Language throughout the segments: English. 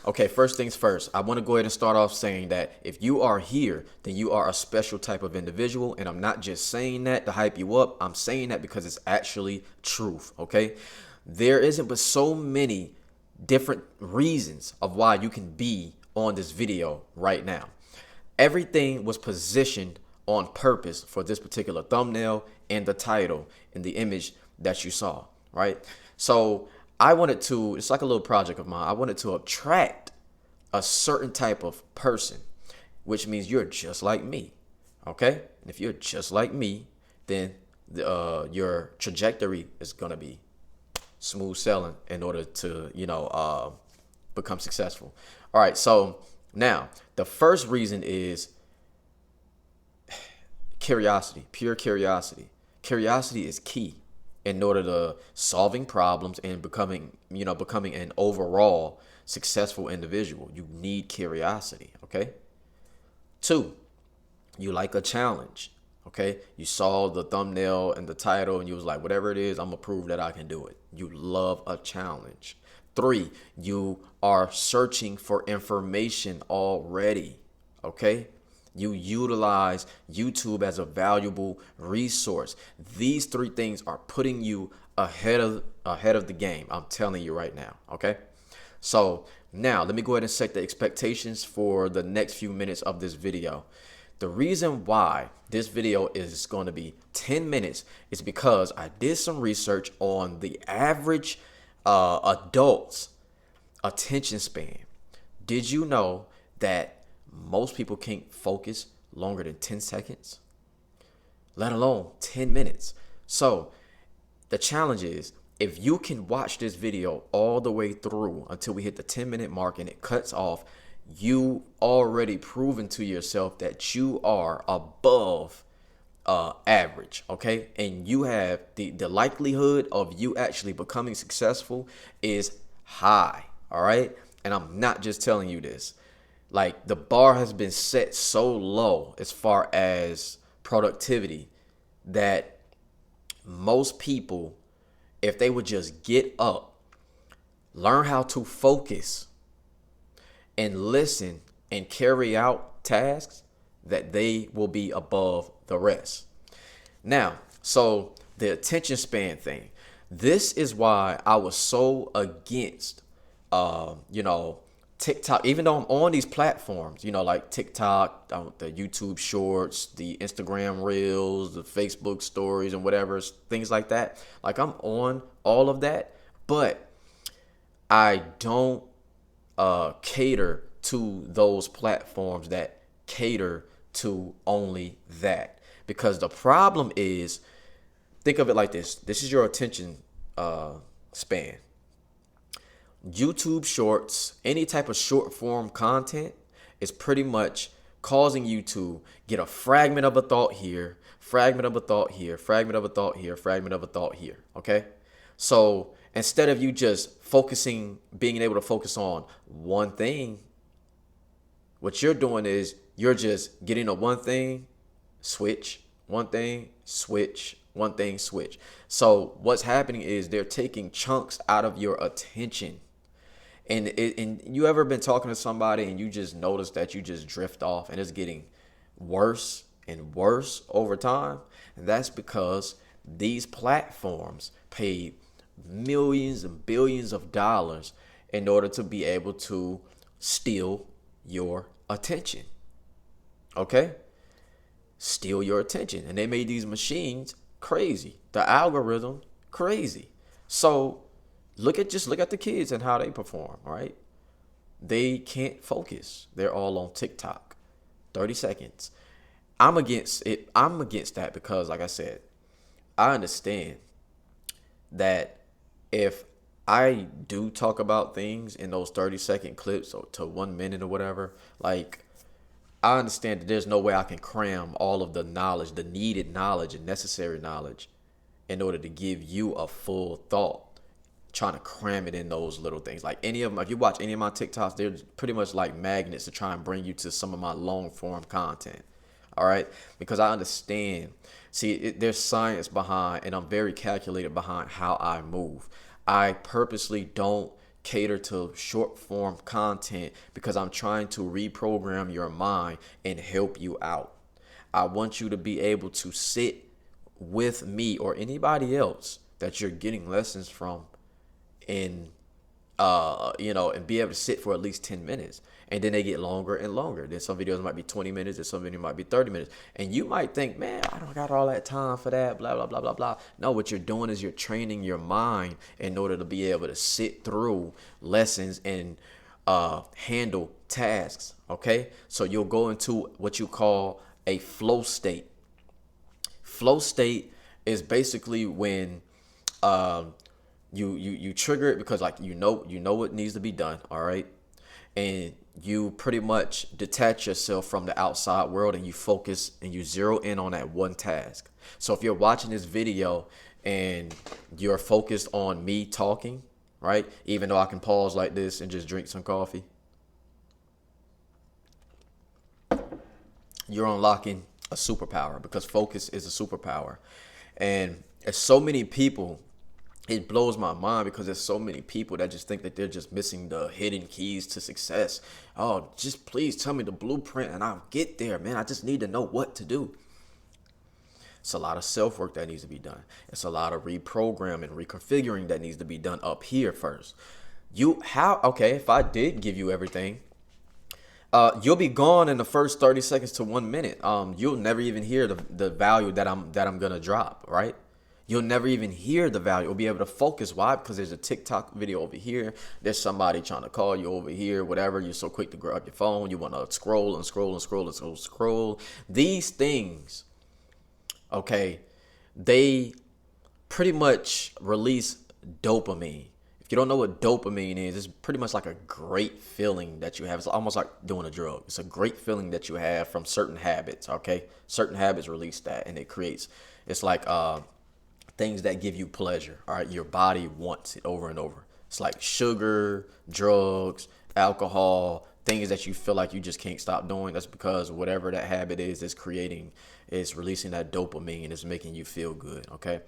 Okay, first things first, I want to go ahead and start off saying that if you are here, then you are a special type of individual. And I'm not just saying that to hype you up. I'm saying that because it's actually truth. Okay. There isn't but so many different reasons of why you can be on this video right now. Everything was positioned on purpose for this particular thumbnail and the title and the image that you saw, right? So I wanted to, it's like a little project of mine. I wanted to attract a certain type of person, which means you're just like me, okay? And if you're just like me, then your trajectory is going to be smooth sailing in order to, become successful. All right, so now the first reason is curiosity, pure curiosity. Curiosity is key in order to solving problems and becoming an overall successful individual. You need curiosity, okay? Two, you like a challenge, okay? You saw the thumbnail and the title and you was like, whatever it is, I'm gonna prove that I can do it. You love a challenge. Three, you are searching for information already, okay? You utilize YouTube as a valuable resource. These three things are putting you ahead of the game. I'm telling you right now, okay? So now let me go ahead and set the expectations for the next few minutes of this video. The reason why this video is going to be 10 minutes is because I did some research on the average adult's attention span. Did you know that most people can't focus longer than 10 seconds, let alone 10 minutes? So the challenge is, if you can watch this video all the way through until we hit the 10-minute mark and it cuts off, you already proven to yourself that you are above average, okay? And you have the likelihood of you actually becoming successful is high, all right? And I'm not just telling you this. Like, the bar has been set so low as far as productivity that most people, if they would just get up, learn how to focus and listen and carry out tasks, that they will be above the rest. Now, so the attention span thing, this is why I was so against, TikTok, even though I'm on these platforms, like TikTok, the YouTube shorts, the Instagram reels, the Facebook stories and whatever, things like that. Like, I'm on all of that, but I don't cater to those platforms that cater to only that. Because the problem is, think of it like this. This is your attention span. YouTube shorts, any type of short form content is pretty much causing you to get a fragment of a thought here, fragment of a thought here, fragment of a thought here, fragment of a thought here, okay? So instead of you just focusing, being able to focus on one thing, what you're doing is you're just getting a one thing, switch, one thing, switch, one thing, switch. So what's happening is they're taking chunks out of your attention. And you ever been talking to somebody and you just notice that you just drift off and it's getting worse and worse over time? And that's because these platforms pay millions and billions of dollars in order to be able to steal your attention. Okay? Steal your attention. And they made these machines crazy. The algorithm crazy. So look at the kids and how they perform, right? They can't focus. They're all on TikTok. 30 seconds. I'm against it. I'm against that because, like I said, I understand that if I do talk about things in those 30-second clips or to 1 minute or whatever, like, I understand that there's no way I can cram all of the knowledge, the needed knowledge and necessary knowledge in order to give you a full thought, trying to cram it in those little things. Like, any of them, if you watch any of my TikToks, they're pretty much like magnets to try and bring you to some of my long form content. All right. Because I understand, there's science behind, and I'm very calculated behind how I move. I purposely don't cater to short form content because I'm trying to reprogram your mind and help you out. I want you to be able to sit with me or anybody else that you're getting lessons from and and be able to sit for at least 10 minutes. And then they get longer and longer. Then some videos might be 20 minutes and some videos might be 30 minutes. And you might think, man, I don't got all that time for that, blah, blah, blah, blah, blah. No, what you're doing is you're training your mind in order to be able to sit through lessons and handle tasks, okay? So you'll go into what you call a flow state. Flow state is basically when you trigger it because like you know what needs to be done, all right? And you pretty much detach yourself from the outside world and you focus and you zero in on that one task. So if you're watching this video and you're focused on me talking, right? Even though I can pause like this and just drink some coffee, you're unlocking a superpower because focus is a superpower. And there's so many people, it blows my mind because there's so many people that just think that they're just missing the hidden keys to success. Oh, just please tell me the blueprint and I'll get there, man. I just need to know what to do. It's a lot of self-work that needs to be done. It's a lot of reprogramming, reconfiguring that needs to be done up here first. If I did give you everything, you'll be gone in the first 30 seconds to 1 minute. You'll never even hear the value that I'm gonna drop, right? You'll never even hear the value or be able to focus. Why? Because there's a TikTok video over here. There's somebody trying to call you over here, whatever. You're so quick to grab your phone. You want to scroll and scroll and scroll and scroll. These things, okay, they pretty much release dopamine. If you don't know what dopamine is, it's pretty much like a great feeling that you have. It's almost like doing a drug. It's a great feeling that you have from certain habits, okay? Certain habits release that, and it's like things that give you pleasure, all right? Your body wants it over and over. It's like sugar, drugs, alcohol, things that you feel like you just can't stop doing. That's because whatever that habit is releasing that dopamine and it's making you feel good, okay?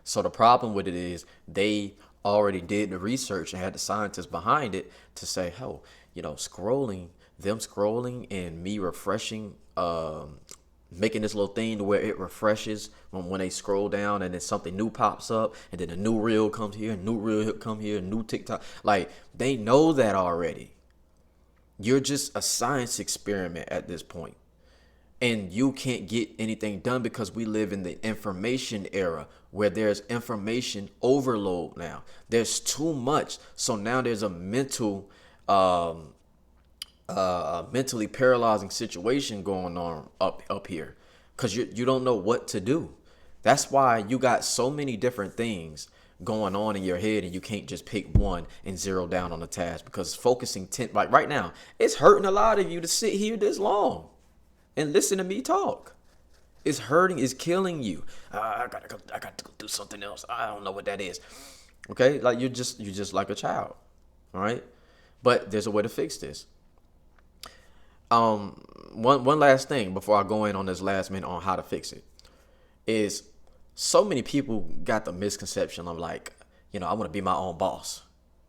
So the problem with it is they already did the research and had the scientists behind it to say, oh, scrolling and me refreshing, making this little thing to where it refreshes when they scroll down and then something new pops up and then a new reel comes here, new reel come here, new TikTok. Like, they know that already. You're just a science experiment at this point. And you can't get anything done because we live in the information era where there's information overload now. There's too much. So now there's a mentally paralyzing situation going on up here because you don't know what to do. That's why you got so many different things going on in your head and you can't just pick one and zero down on the task because focusing like right now, it's hurting a lot of you to sit here this long and listen to me talk. It's hurting, it's killing you. I gotta go do something else. I don't know what that is. Okay, like you're just like a child. All right, but there's a way to fix this. One last thing before I go in on this last minute on how to fix it is so many people got the misconception of like, I want to be my own boss.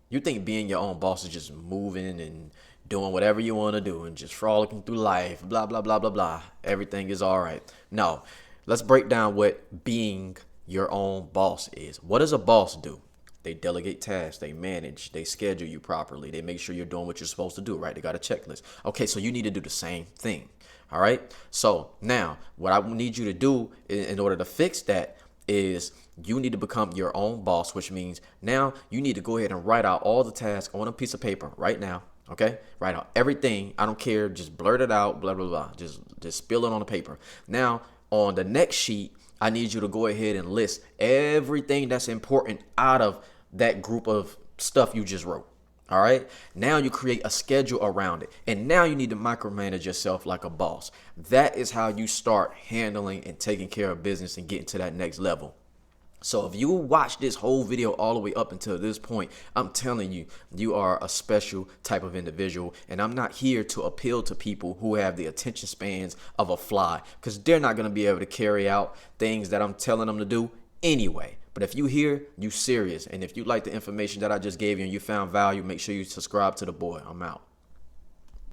You think being your own boss is just moving and doing whatever you want to do and just frolicking through life, blah, blah, blah, blah, blah. Everything is all right. No, let's break down what being your own boss is. What does a boss do? They delegate tasks, they manage, they schedule you properly, they make sure you're doing what you're supposed to do, right? They got a checklist. Okay, so you need to do the same thing, all right? So now what I need you to do in order to fix that is you need to become your own boss, which means now you need to go ahead and write out all the tasks on a piece of paper right now. Okay, write out everything. I don't care. Just blurt it out. Blah blah blah. Just spill it on the paper. Now on the next sheet, I need you to go ahead and list everything that's important out of that group of stuff you just wrote. All right. Now you create a schedule around it, and now you need to micromanage yourself like a boss. That is how you start handling and taking care of business and getting to that next level. So if you watch this whole video all the way up until this point, I'm telling you, you are a special type of individual. And I'm not here to appeal to people who have the attention spans of a fly because they're not going to be able to carry out things that I'm telling them to do anyway. But if you here, you serious. And if you like the information that I just gave you and you found value, make sure you subscribe to the boy. I'm out.